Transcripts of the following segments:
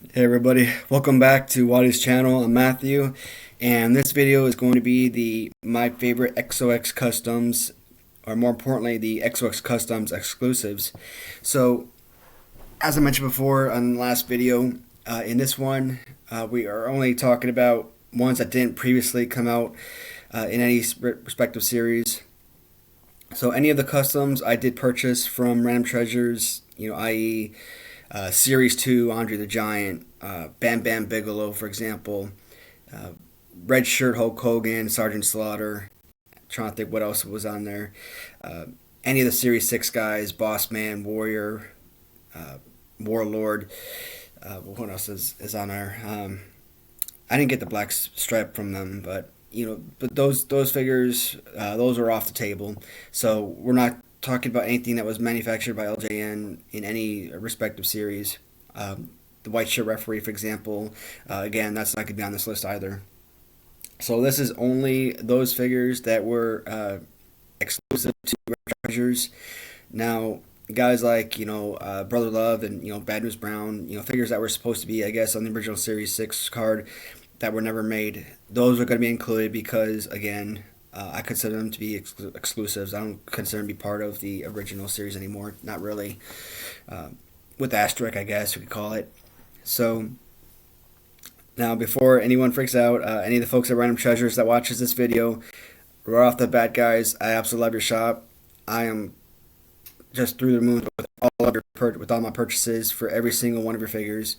Hey everybody, welcome back to Watty's channel. I'm Matthew, and this video is going to be my favorite XOX customs, or more importantly, the XOX customs exclusives. So, as I mentioned before on the last video, in this one, we are only talking about ones that didn't previously come out in any respective series. So, any of the customs I did purchase from Random Treasures, i.e., Series 2, Andre the Giant, Bam Bam Bigelow, for example, uh, Red Shirt Hulk Hogan, Sergeant Slaughter. Trying to think what else was on there. Uh, any of the Series 6 guys, Boss Man, Warrior, uh, Warlord. What else is on there? I didn't get the black stripe from them, but but those figures, those are off the table. So we're not talking about anything that was manufactured by LJN in any respective series. The white shirt referee, for example, again, that's not going to be on this list either. So this is only those figures that were exclusive to Red Treasures. Now, guys like Brother Love and Bad News Brown, figures that were supposed to be, I guess, on the original Series 6 card that were never made. Those are going to be included because, again, I consider them to be exclusives. I don't consider them to be part of the original series anymore. Not really. With asterisk, I guess we could call it. So, now before anyone freaks out, any of the folks at Random Treasures that watches this video, right off the bat, guys, I absolutely love your shop. I am just through the moon with with all my purchases for every single one of your figures.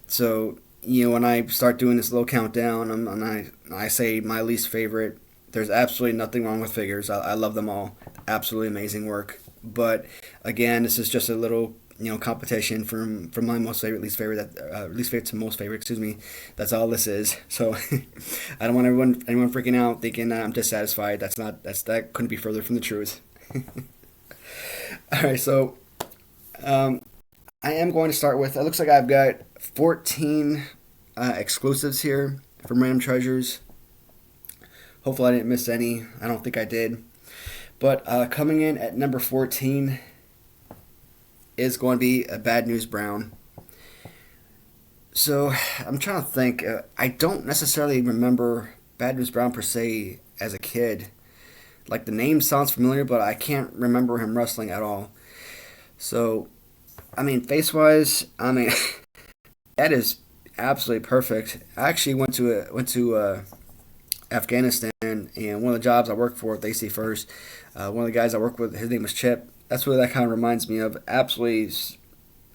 So, when I start doing this little countdown, and I say my least favorite, there's absolutely nothing wrong with figures. I love them all. Absolutely amazing work. But again, this is just a little competition from my most favorite, least favorite, least favorite to most favorite. Excuse me. That's all this is. So I don't want anyone freaking out thinking that I'm dissatisfied. That couldn't be further from the truth. All right, so I am going to start with. It looks like I've got 14 exclusives here from Random Treasures. Hopefully I didn't miss any. I don't think I did. But coming in at number 14 is going to be a Bad News Brown. So I'm trying to think. I don't necessarily remember Bad News Brown per se as a kid. Like the name sounds familiar, but I can't remember him wrestling at all. So, I mean, face-wise, that is absolutely perfect. I actually went to Afghanistan, and one of the jobs I worked for at AC First, one of the guys I worked with, his name was Chip. That's what that kind of reminds me of. Absolutely,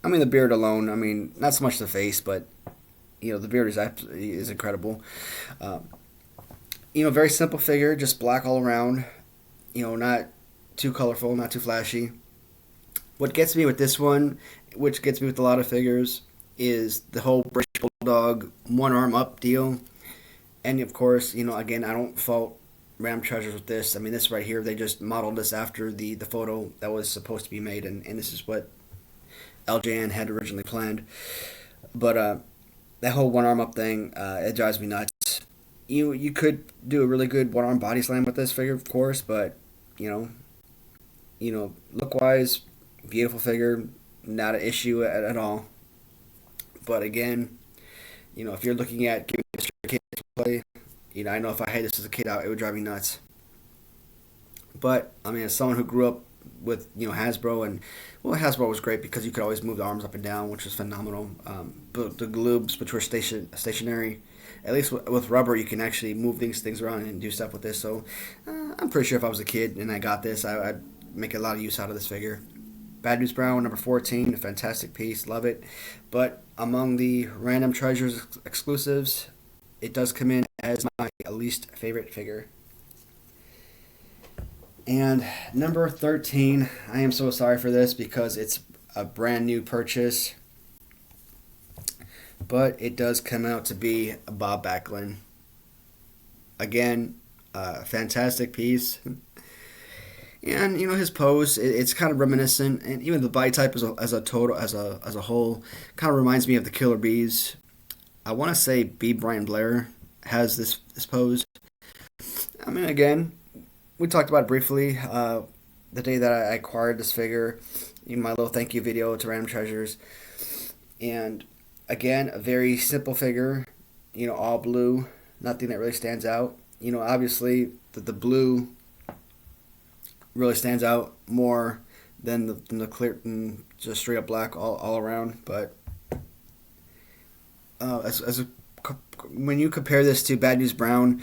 the beard alone. Not so much the face, but the beard is incredible. Very simple figure, just black all around. Not too colorful, not too flashy. What gets me with this one, which gets me with a lot of figures, is the whole British Bulldog one arm up deal. And of course, again, I don't fault Random Treasures with this. This right here, they just modeled this after the photo that was supposed to be made, and this is what LJN had originally planned. But that whole one arm up thing, it drives me nuts. You could do a really good one arm body slam with this figure, of course, but look wise, beautiful figure, not an issue at all. But again, if you're looking at giving this to a kid to play, I know if I had this as a kid, it would drive me nuts. But as someone who grew up with Hasbro, and Hasbro was great because you could always move the arms up and down, which was phenomenal. But the gloobs, which were stationary, at least with rubber, you can actually move these things around and do stuff with this. So I'm pretty sure if I was a kid and I got this, I'd make a lot of use out of this figure. Bad News Brown, number 14, a fantastic piece, love it. But among the Random Treasures exclusives, it does come in as my least favorite figure. And number 13, I am so sorry for this because it's a brand new purchase, but it does come out to be Bob Becklin. Again, a fantastic piece. And his pose, it's kind of reminiscent, and even the body type as a whole, kind of reminds me of the Killer Bees. I want to say B. Brian Blair has this pose. Again, we talked about it briefly the day that I acquired this figure in my little thank you video to Random Treasures, and Again, a very simple figure, all blue, nothing that really stands out. Obviously the blue really stands out more than the clear than just straight up black all around. But as a, when you compare this to Bad News Brown,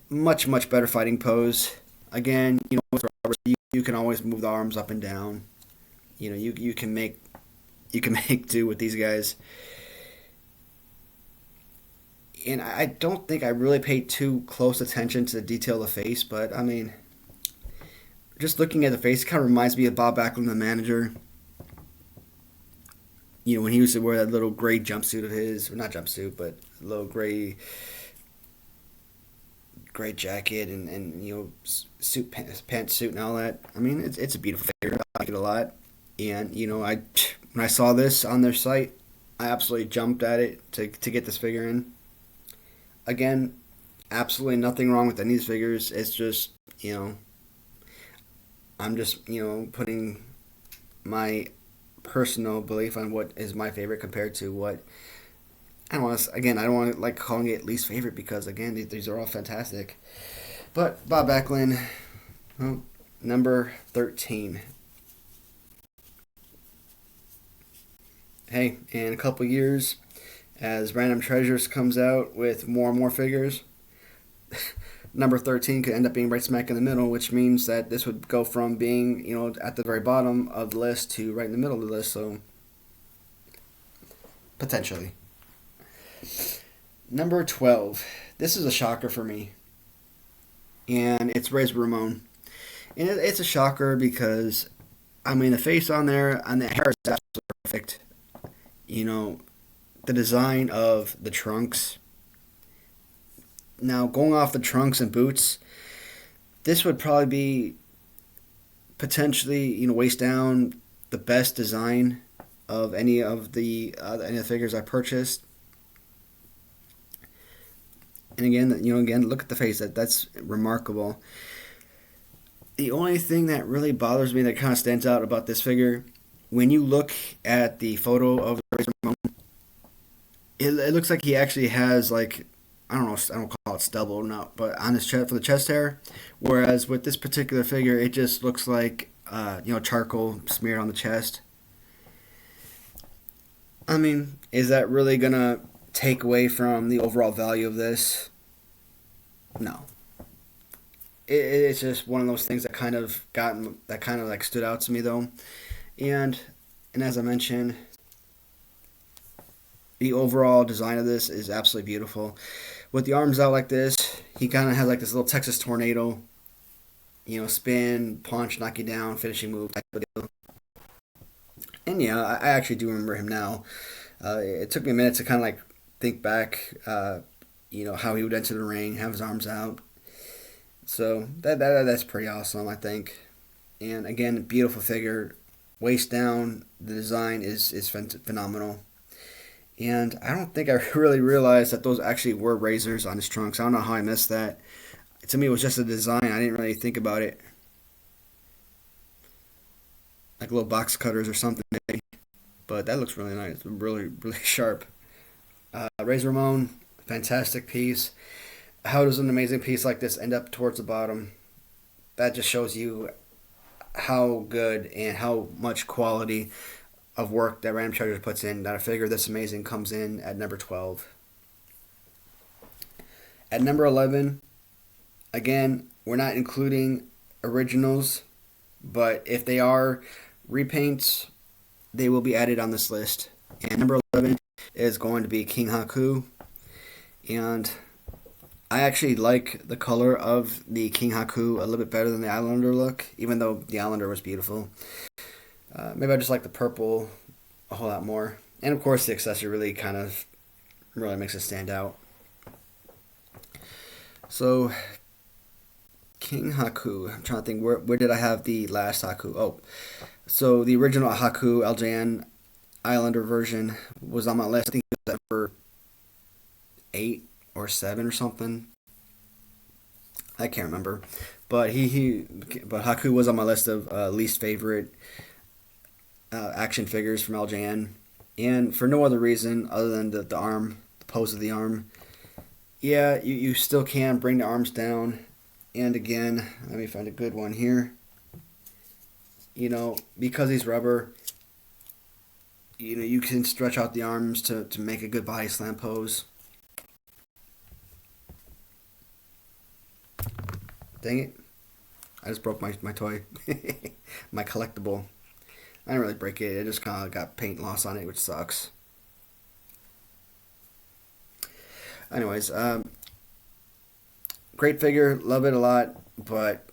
much better fighting pose. Again, with Roberts, you can always move the arms up and down. You can make make do with these guys. And I don't think I really paid too close attention to the detail of the face, but I mean, just looking at the face, it kind of reminds me of Bob Backlund, the manager. When he used to wear that little gray jumpsuit of his, or not jumpsuit, but a little gray jacket and suit pantsuit and all that. I mean, it's a beautiful figure. I like it a lot. And when I saw this on their site, I absolutely jumped at it to get this figure in. Again, absolutely nothing wrong with any of these figures. It's just I'm just putting my personal belief on what is my favorite compared to what I don't want to. Again, I don't want to like calling it least favorite because again these are all fantastic. But Bob Becklin, well, number 13. Hey, in a couple years, as Random Treasures comes out with more and more figures, number 13 could end up being right smack in the middle, which means that this would go from being, at the very bottom of the list to right in the middle of the list, so potentially. Number 12. This is a shocker for me, and it's Ramon. And it's a shocker because, I mean, the face on there, and the hair is absolutely perfect. The design of the trunks. Now, going off the trunks and boots, this would probably be potentially, waist down, the best design of any of the figures I purchased. And again, look at the face. That's remarkable. The only thing that really bothers me that kind of stands out about this figure, when you look at the photo of Ramon, it looks like he actually has like I don't call it stubble or not, but on his chest for the chest hair. Whereas with this particular figure, it just looks like charcoal smeared on the chest. I mean, is that really gonna take away from the overall value of this? No. It's just one of those things that kind of like stood out to me though, and as I mentioned, the overall design of this is absolutely beautiful. With the arms out like this, he kind of has like this little Texas tornado, spin, punch, knock you down, finishing move type of deal. And yeah, I actually do remember him now. It took me a minute to kind of like think back, how he would enter the ring, have his arms out. So that's pretty awesome, I think. And again, beautiful figure, waist down. The design is phenomenal. And I don't think I really realized that those actually were razors on his trunks. I don't know how I missed that. To me, it was just a design. I didn't really think about it. Like little box cutters or something. But that looks really nice. Really sharp. Razor Ramon, fantastic piece. How does an amazing piece like this end up towards the bottom? That just shows you how good and how much quality of work that Random Treasures puts in, that a figure this amazing comes in at number 12. At number 11, again, we're not including originals, but if they are repaints, they will be added on this list. And number 11 is going to be Kinghaku. And I actually like the color of the Kinghaku a little bit better than the Islander look, even though the Islander was beautiful. Maybe I just like the purple a whole lot more. And of course the accessory really makes it stand out. So Kinghaku, I'm trying to think, where did I have the last Haku? Oh, so the original Haku LJN Islander version was on my list. I think it was number 8 or 7 or something. I can't remember. But but Haku was on my list of least favorite action figures from LJN, and for no other reason other than the arm, the pose of the arm. Yeah, you still can bring the arms down. And again, let me find a good one here. Because he's rubber, you can stretch out the arms to make a good body slam pose. Dang it. I just broke my toy. My collectible. I didn't really break it. It just kind of got paint loss on it, which sucks. Anyways, great figure. Love it a lot, but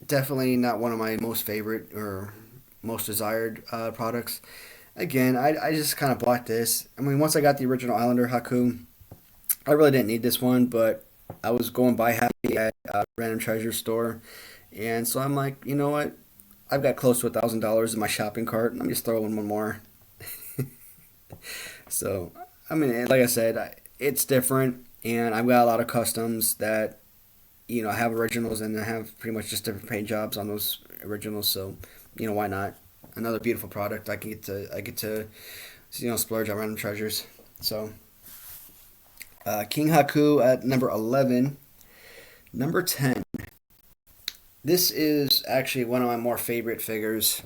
definitely not one of my most favorite or most desired products. Again, I just kind of bought this. I mean, once I got the original Islander Haku, I really didn't need this one, but I was going by happy at a random treasure store. And so I'm like, you know what? I've got close to $1,000 in my shopping cart. Let me just throw in one more. So, I mean, like I said, it's different, and I've got a lot of customs that I have originals and I have pretty much just different paint jobs on those originals. So, why not? Another beautiful product. I get to splurge on random treasures. So, Kinghaku at number 11. Number 10. This is actually one of my more favorite figures,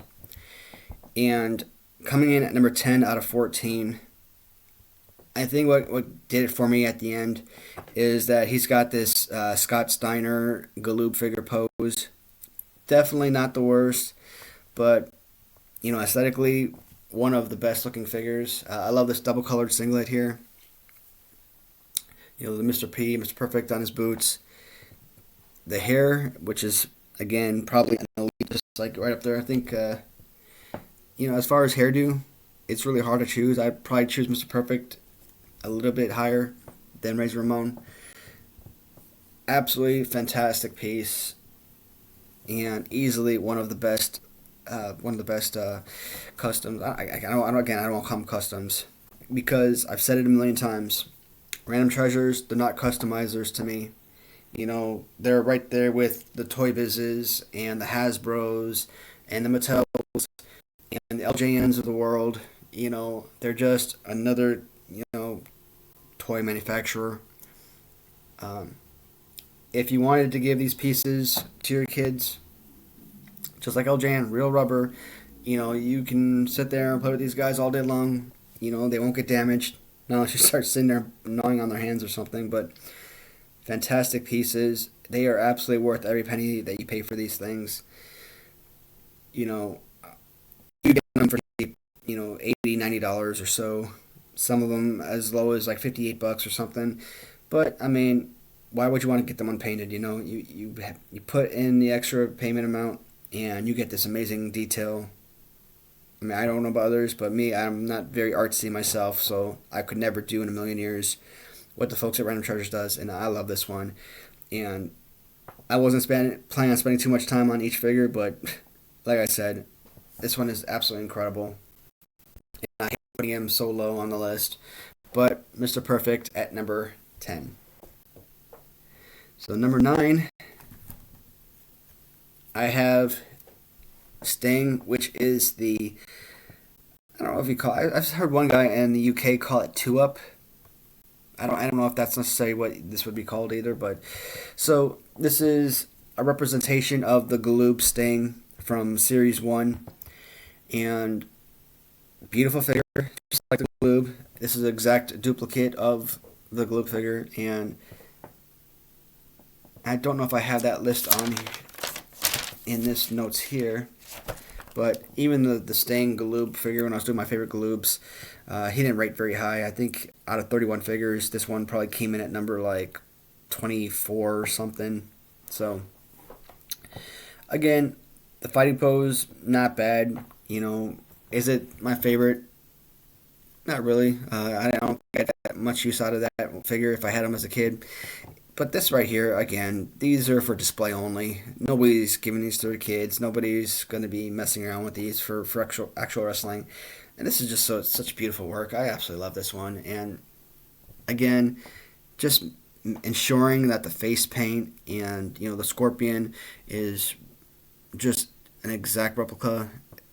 and coming in at number 10 out of 14. I think what did it for me at the end is that he's got this Scott Steiner Galoob figure pose. Definitely not the worst, but aesthetically, one of the best looking figures. I love this double colored singlet here. The Mr. P, Mr. Perfect on his boots. The hair, which is again probably an elite, just like right up there. I think as far as hairdo, it's really hard to choose. I'd probably choose Mr. Perfect a little bit higher than Razor Ramon. Absolutely fantastic piece, and easily one of the best. One of the best customs. I don't want to call them customs because I've said it a million times. Random treasures, they're not customizers to me. They're right there with the Toy Bizes and the Hasbros and the Mattels and the LJNs of the world. They're just another, toy manufacturer. If you wanted to give these pieces to your kids, just like LJN, real rubber, you can sit there and play with these guys all day long. They won't get damaged. Not unless you start sitting there gnawing on their hands or something, but fantastic pieces. They are absolutely worth every penny that you pay for these things. You get them for $80, $90 or so. Some of them as low as like $58 or something. But I mean, why would you want to get them unpainted? You put in the extra payment amount and you get this amazing detail. I mean, I don't know about others, but me, I'm not very artsy myself, so I could never do in a million years what the folks at Random Treasures does, and I love this one. And I wasn't planning on spending too much time on each figure, but like I said, this one is absolutely incredible. And I hate putting him so low on the list, but Mr. Perfect at number 10. So number 9, I have Sting, which is I don't know if you call it, I've heard one guy in the UK call it 2-up. I don't know if that's necessarily what this would be called either, but so this is a representation of the Galoob Sting from Series 1, and beautiful figure, just like the Galoob. This is an exact duplicate of the Galoob figure, and I don't know if I have that list on in this notes here, but even the Sting Galoob figure, when I was doing my favorite Galoobs, he didn't rate very high. I think out of 31 figures, this one probably came in at number like 24 or something. So, again, the fighting pose, not bad. Is it my favorite? Not really. I don't get that much use out of that figure if I had him as a kid. But this right here, again, these are for display only. Nobody's giving these to their kids. Nobody's going to be messing around with these for actual wrestling. And this is just such beautiful work. I absolutely love this one. And again, just ensuring that the face paint and the scorpion is just an exact replica.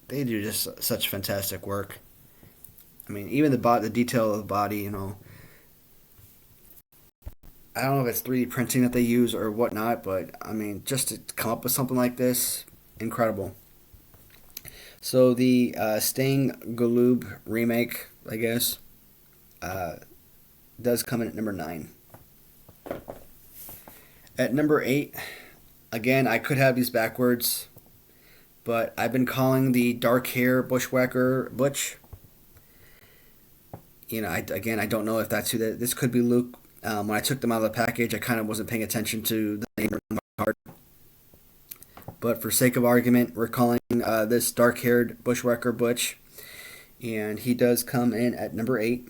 They do just such fantastic work. I mean, even the detail of the body, I don't know if it's 3D printing that they use or whatnot, but I mean, just to come up with something like this, incredible. So the Sting Galoob remake, I guess, uh, does come in at number 9. At number 8, again, I could have these backwards, but I've been calling the dark hair bushwhacker Butch. Again, I don't know if that's who that. This could be Luke. When I took them out of the package, I kind of wasn't paying attention to the name on my card. But for sake of argument, we're calling this dark-haired bushwhacker Butch, and he does come in at number 8.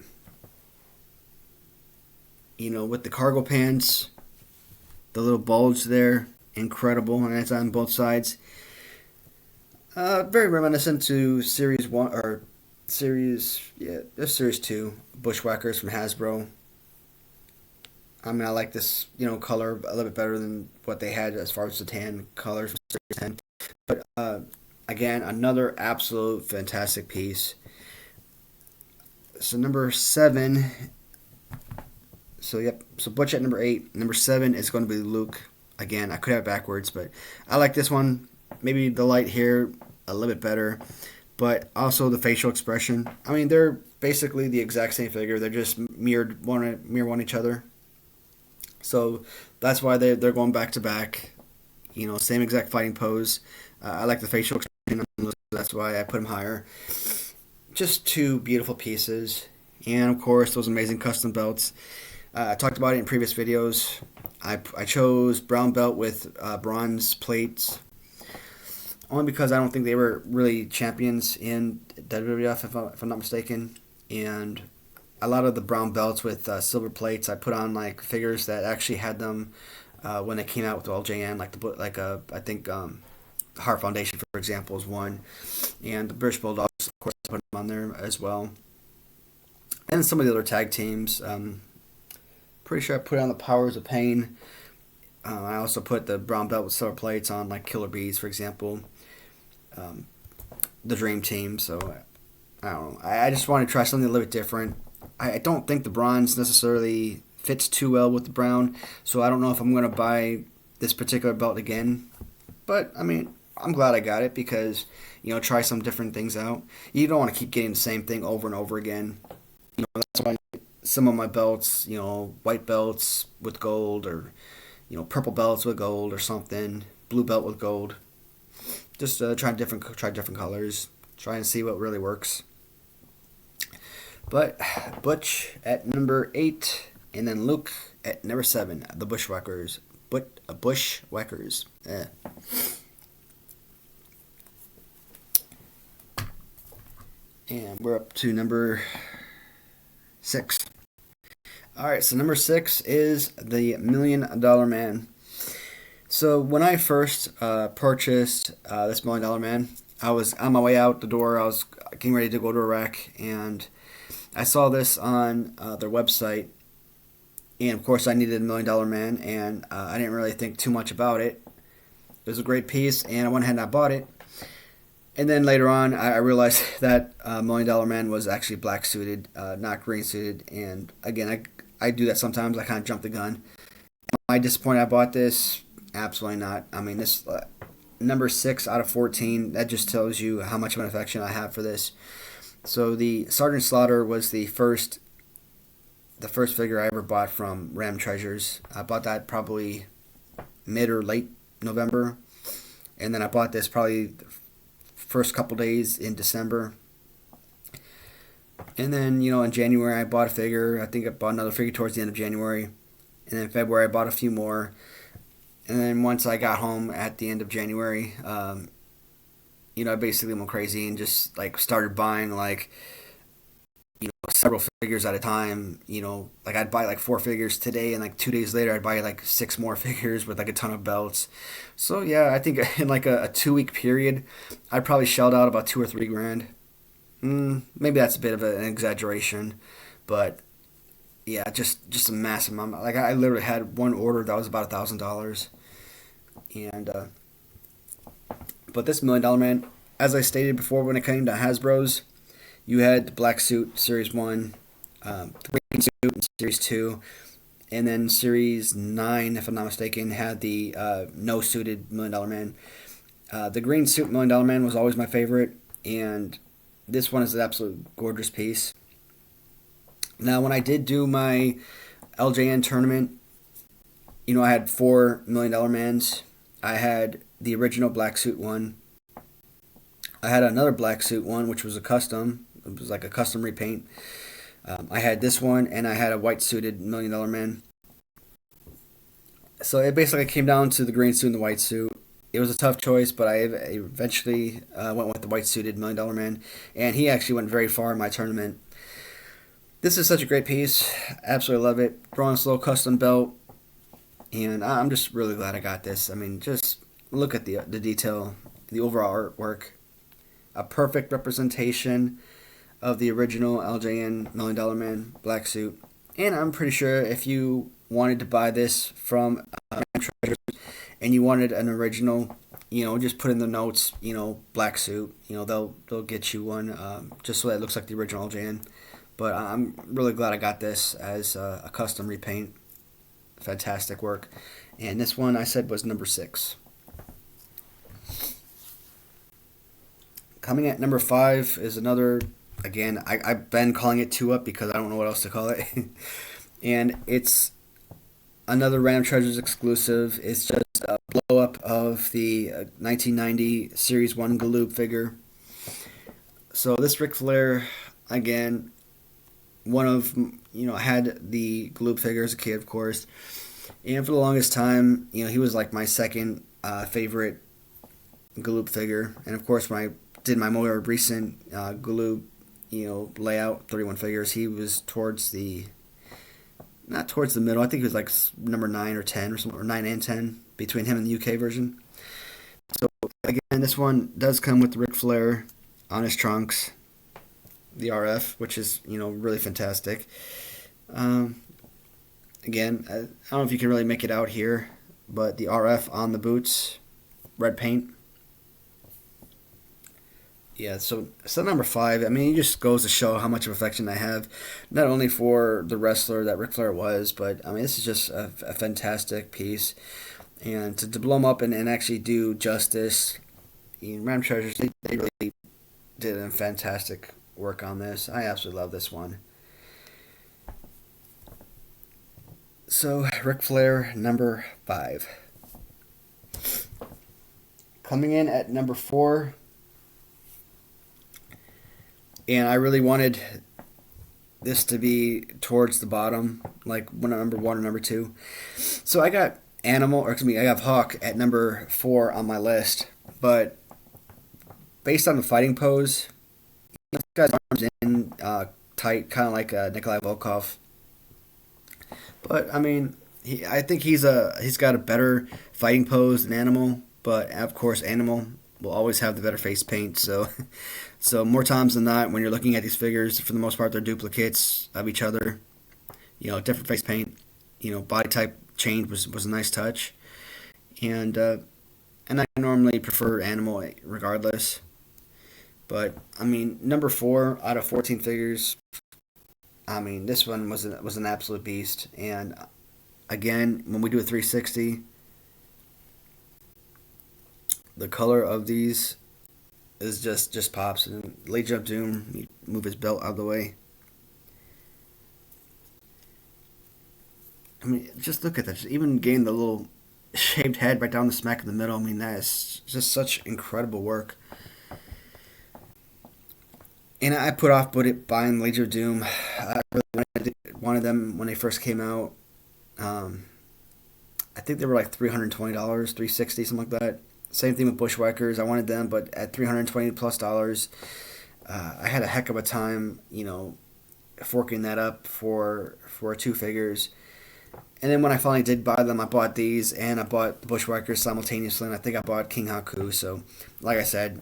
With the cargo pants, the little bulge there, incredible, and it's on both sides. Very reminiscent to Series 1 or Series 2 Bushwhackers from Hasbro. I mean, I like this, color a little bit better than what they had as far as the tan colors from Series 10. But again, another absolute fantastic piece. So number 7. So Butch at number 8. Number 7 is going to be Luke. Again, I could have it backwards, but I like this one. Maybe the light hair a little bit better, but also the facial expression. I mean, they're basically the exact same figure. They're just mirror one each other. So that's why they're going back to back. Same exact fighting pose. I like the facial expression. That's why I put them higher. Just two beautiful pieces, and of course those amazing custom belts. I talked about it in previous videos. I chose brown belt with bronze plates only because I don't think they were really champions in WWF, if I'm not mistaken. And a lot of the brown belts with silver plates, I put on like figures that actually had them when they came out with LJN, I think Heart Foundation, for example, is one, and the British Bulldogs, of course, I put them on there as well, and some of the other tag teams. Pretty sure I put on the Powers of Pain. I also put the brown belt with silver plates on, like Killer Bees, for example. The Dream Team. So I don't know. I just want to try something a little bit different. I don't think the bronze necessarily fits too well with the brown, so I don't know if I'm going to buy this particular belt again. But I mean, I'm glad I got it because try some different things out. You don't want to keep getting the same thing over and over again. That's why some of my belts, white belts with gold, or purple belts with gold or something, blue belt with gold. Just try different colors, try and see what really works. But Butch at number 8, and then Luke at number 7, the Bushwhackers. Bushwhackers. And we're up to number 6. Alright, so number 6 is the $1 Million Man. So when I first purchased this $1 Million Man, I was on my way out the door. I was getting ready to go to a rack, and I saw this on their website. And of course, I needed a $1 Million Man, and I didn't really think too much about it. It was a great piece, and I went ahead and I bought it. And then later on, I realized that $1 Million Man was actually black suited, not green suited. And again, I do that sometimes. I kind of jump the gun. Am I disappointed I bought this? Absolutely not. I mean, this number 6 out of 14, that just tells you how much of an affection I have for this. So the Sergeant Slaughter was the first figure I ever bought from Ram Treasures. I bought that probably mid or late November. And then I bought this probably the first couple days in December. And then, in January I bought a figure. I think I bought another figure towards the end of January. And then in February I bought a few more. And then once I got home at the end of January, I basically went crazy and just started buying several figures at a time. I'd buy 4 figures today, and 2 days later I'd buy 6 more figures with a ton of belts. So yeah, I think in a 2-week period, I probably shelled out about $2 or $3 grand. Maybe that's a bit of an exaggeration, but yeah, just a massive amount. I literally had one order that was about $1,000, and but this $1 Million Man, as I stated before, when it came to Hasbro's, You had the Black Suit Series 1, the Green Suit in Series 2, and then Series 9, if I'm not mistaken, had the no suited Million Dollar Man. The Green Suit Million Dollar Man was always my favorite, and this one is an absolute gorgeous piece. Now, when I did do my LJN tournament, I had $4 million mans. I had the original black suit one. I had another black suit one, which was a custom. It was like a custom repaint. I had this one, and I had a white suited $1 million man. So it basically came down to the green suit and the white suit. It was a tough choice, but I eventually went with the white suited $1 million man, and he actually went very far in my tournament. This is such a great piece. Absolutely love it. Throwing this little custom belt, and I'm just really glad I got this. I mean, just look at the detail, the overall artwork. A perfect representation of the original LJN $1 million man black suit. And I'm pretty sure if you wanted to buy this from Treasures and you wanted an original, just put in the notes, black suit. They'll get you one just so that it looks like the original LJN. But I'm really glad I got this as a custom repaint. Fantastic work. And this one I said was number 6. Coming at number 5 is another, again, I've been calling it 2-up because I don't know what else to call it. And it's another Random Treasures exclusive. It's just a blow-up of the 1990 Series 1 Galoob figure. So this Ric Flair, again, one of, I had the Galoob figure as a kid, of course. And for the longest time, he was like my second favorite Galoob figure. And of course, when I did my more recent Galoob, layout, 31 figures, he was not towards the middle. I think he was like number 9 or 10 or something, or 9 and 10 between him and the UK version. So again, this one does come with the Ric Flair on his trunks, the RF, which is really fantastic. Again, I don't know if you can really make it out here, but the RF on the boots, red paint. Yeah, so number 5, I mean, it just goes to show how much of affection I have, not only for the wrestler that Ric Flair was, but, I mean, this is just a fantastic piece. And to blow them up and actually do justice, Random Treasures, they really did a fantastic work on this. I absolutely love this one. So, Ric Flair, number 5. Coming in at number 4... and I really wanted this to be towards the bottom, like number 1 or number 2. So I got I have Hawk at number 4 on my list. But based on the fighting pose, this guy's arms in tight, kind of like Nikolai Volkov. But I mean, I think he's got a better fighting pose than Animal. But of course, Animal will always have the better face paint. So more times than not, when you're looking at these figures, for the most part, they're duplicates of each other. Different face paint. Body type change was a nice touch, and I normally prefer Animal regardless. But I mean, number 4 out of 14 figures. I mean, this one was an absolute beast. And again, when we do a 360, the color of these is just pops. And Legion of Doom, you move his belt out of the way. I mean, just look at that. Just even getting the little shaved head right down the smack in the middle. I mean, that is just such incredible work. And I put off buying Legion of Doom. I really wanted them when they first came out. I think they were like $320, $360, something like that. Same thing with Bushwhackers. I wanted them, but at $320 plus dollars, I had a heck of a time, forking that up for 2 figures. And then when I finally did buy them, I bought these and I bought the Bushwhackers simultaneously, and I think I bought Kinghaku. So, like I said,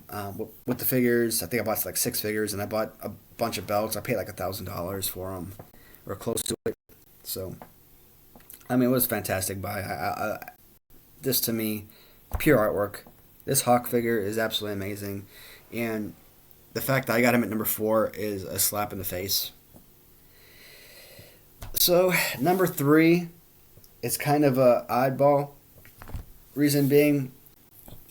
with the figures, I think I bought like 6 figures, and I bought a bunch of belts. I paid like $1,000 for them, or close to it. So, I mean, it was a fantastic buy. This to me, pure artwork. This Hawk figure is absolutely amazing, and the fact that I got him at number 4 is a slap in the face. So number 3 is kind of a oddball. Reason being,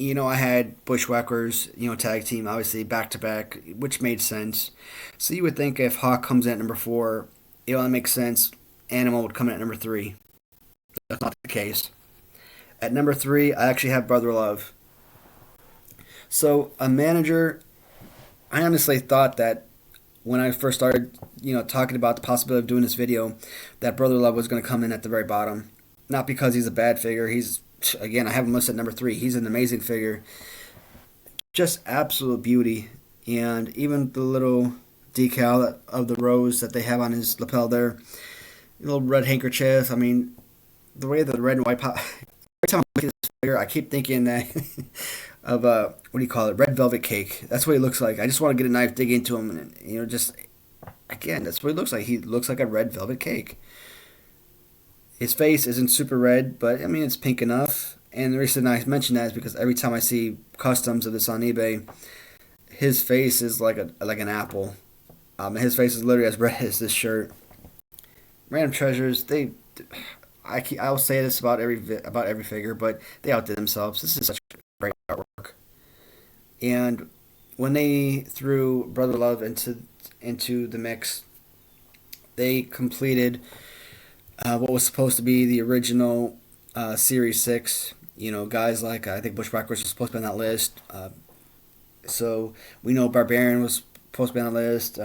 I had Bushwhackers, tag team, obviously back to back, which made sense. So you would think if Hawk comes in at number 4, it only makes sense. Animal would come in at number 3. That's not the case. At number 3, I actually have Brother Love. So a manager, I honestly thought that when I first started, talking about the possibility of doing this video, that Brother Love was going to come in at the very bottom. Not because he's a bad figure. Again, I have him listed at number 3. He's an amazing figure. Just absolute beauty. And even the little decal of the rose that they have on his lapel there, a little red handkerchief. I mean, the way the red and white pop. Every time I look at this figure, I keep thinking that of what do you call it? Red velvet cake. That's what he looks like. I just want to get a knife, dig into him, and just again, that's what he looks like. He looks like a red velvet cake. His face isn't super red, but I mean it's pink enough. And the reason I mention that is because every time I see customs of this on eBay, his face is like an apple. His face is literally as red as this shirt. Random Treasures, I'll say this about every figure, but they outdid themselves. This is such great artwork. And when they threw Brother Love into the mix, they completed what was supposed to be the original Series 6. Guys like, I think Bushwhackers was supposed to be on that list. So we know Barbarian was supposed to be on the list.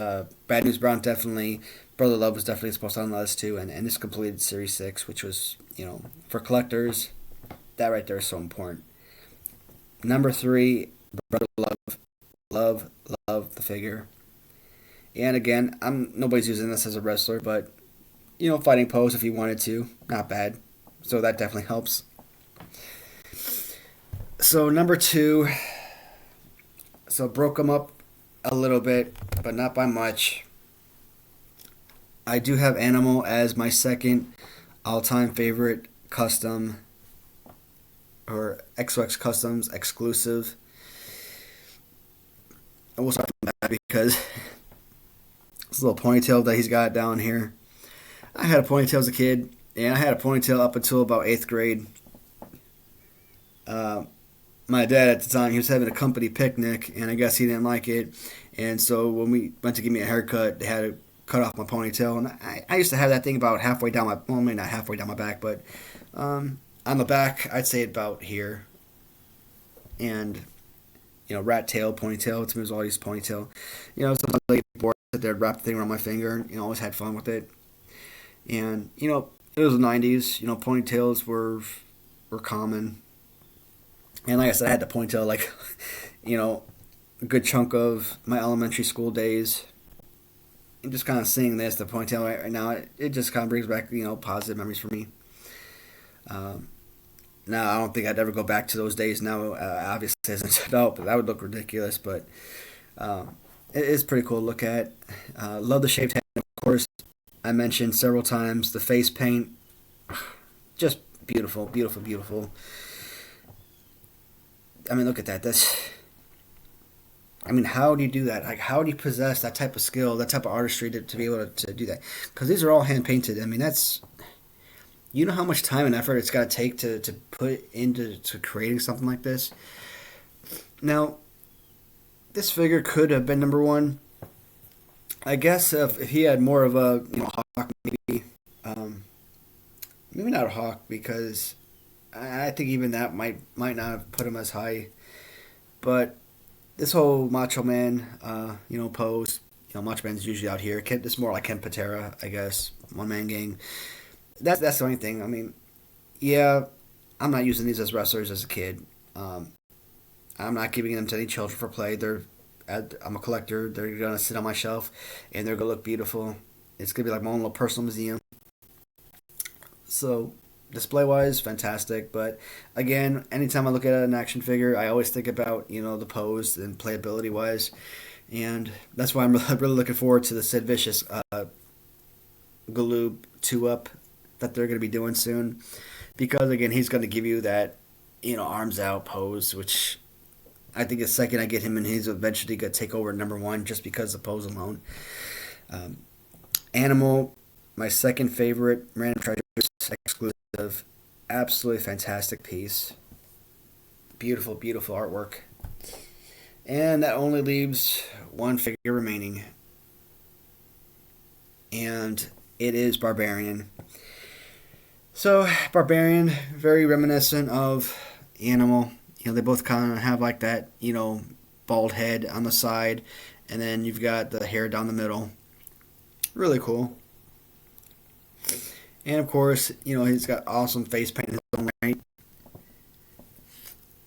Bad News Brown definitely. Brother Love was definitely supposed to be on the list too. And this completed Series 6, which was, for collectors, that right there is so important. Number 3, Brother Love. Love the figure. And again, nobody's using this as a wrestler, but fighting pose if you wanted to, not bad. So that definitely helps. So number 2, so broke them up a little bit, but not by much. I do have Animal as my second all-time favorite custom, or XOX Customs exclusive. I will start from that because this little ponytail that he's got down here. I had a ponytail as a kid, and I had a ponytail up until about 8th grade. My dad at the time, he was having a company picnic, and I guess he didn't like it. And so when we went to give me a haircut, they had to cut off my ponytail. And I used to have that thing about halfway down maybe not halfway down my back, but on the back, I'd say about here. And, rat tail, ponytail. To me, it was always ponytail. Sometimes I get bored, sit there, wrap the thing around my finger, and, always had fun with it. And, it was the 90s. Ponytails were common. And like I said, I had the ponytail, like, a good chunk of my elementary school days. And just kind of seeing this, the ponytail right now, it just kind of brings back, positive memories for me. Now, I don't think I'd ever go back to those days now, obviously, as an adult, but that would look ridiculous. But it is pretty cool to look at. Love the shaved head, of course. I mentioned several times the face paint. Just beautiful, beautiful, beautiful. I mean, look at that. How do you do that? Like, how do you possess that type of skill, that type of artistry to be able to do that? Because these are all hand painted. That's, how much time and effort it's got to take to put into creating something like this. Now, this figure could have been number 1. I guess if he had more of a hawk, maybe not a hawk, because I think even that might not have put him as high. But this whole Macho Man, pose, Macho Man's usually out here. It's more like Ken Patera, I guess, One Man Gang. That's the only thing. Yeah, I'm not using these as wrestlers as a kid. I'm not giving them to any children for play. I'm a collector. They're gonna sit on my shelf, and they're gonna look beautiful. It's gonna be like my own little personal museum. So, display-wise, fantastic. But again, anytime I look at an action figure, I always think about the pose and playability-wise, and that's why I'm really looking forward to the Sid Vicious Galoob 2-up that they're gonna be doing soon, because again, he's gonna give you that arms out pose, which I think the second I get him in, he's eventually going to take over number one just because of pose alone. Um, Animal, my second favorite Random Treasures exclusive. Absolutely fantastic piece. Beautiful, beautiful artwork. And that only leaves one figure remaining. And it is Barbarian. So, Barbarian, very reminiscent of Animal. You know, they both kind of have like that, you know, bald head on the side. And then you've got the hair down the middle. Really cool. And of course, you know, he's got awesome face paint in his own right.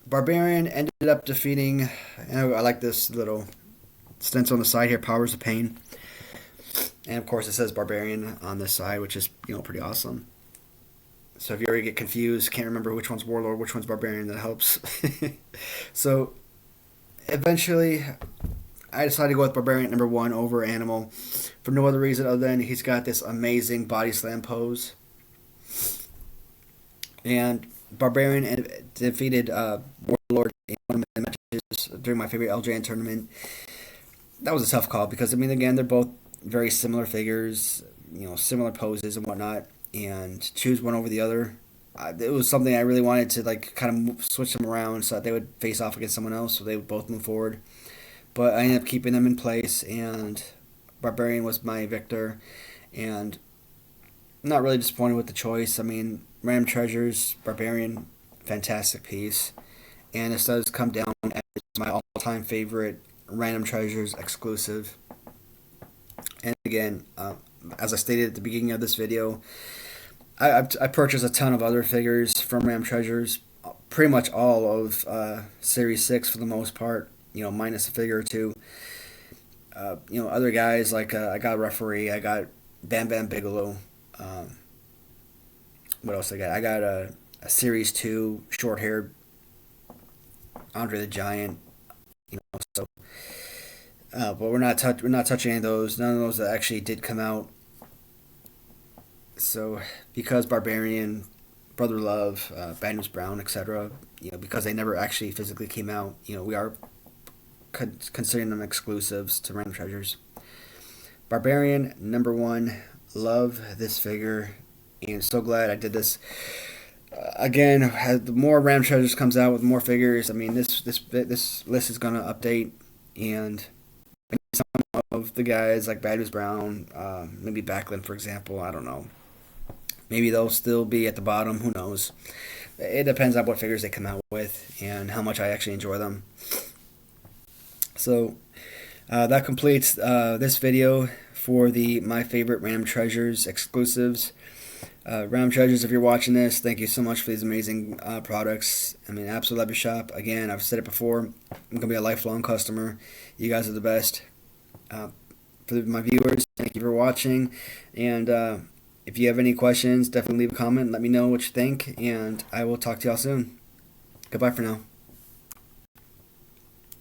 Barbarian ended up defeating, and I like this little stencil on the side here, Powers of Pain. And of course it says Barbarian on this side, which is, you know, pretty awesome. So if you ever get confused, can't remember which one's Warlord, which one's Barbarian, that helps. So eventually I decided to go with Barbarian number one over Animal for no other reason other than he's got this amazing body slam pose. And Barbarian defeated Warlord in one of the matches during my favorite LJN tournament. That was a tough call because, I mean, again, they're both very similar figures, you know, similar poses and whatnot, and choose one over the other. It was something I really wanted to, like, kind of switch them around so that they would face off against someone else so they would both move forward. But I ended up keeping them in place, and Barbarian was my victor, and I'm not really disappointed with the choice. I mean, Random Treasures, Barbarian, fantastic piece, and this does come down as my all-time favorite Random Treasures exclusive. And again, as I stated at the beginning of this video, I purchased a ton of other figures from Random Treasures, pretty much all of Series 6 for the most part, you know, minus a figure or two. You know, other guys, like I got a Referee, I got Bam Bam Bigelow. What else I got? I got a Series 2 short-haired Andre the Giant. You know, so but we're not touching any of those. None of those that actually did come out. So because Barbarian, Brother Love, Bad News Brown, etc., you know, because they never actually physically came out, you know, we are considering them exclusives to Random Treasures. Barbarian number one. Love this figure, and so glad I did this. Again, as the more Random Treasures comes out with more figures, I mean, this list is gonna update, and some of the guys like Bad News Brown, maybe Becklin, for example, I don't know. Maybe they'll still be at the bottom. Who knows? It depends on what figures they come out with and how much I actually enjoy them. So that completes this video for the My Favorite Random Treasures exclusives. Random Treasures, if you're watching this, thank you so much for these amazing products. I mean, absolutely love your shop. Again, I've said it before, I'm going to be a lifelong customer. You guys are the best. For my viewers, thank you for watching. And if you have any questions, definitely leave a comment. Let me know what you think, and I will talk to y'all soon. Goodbye for now.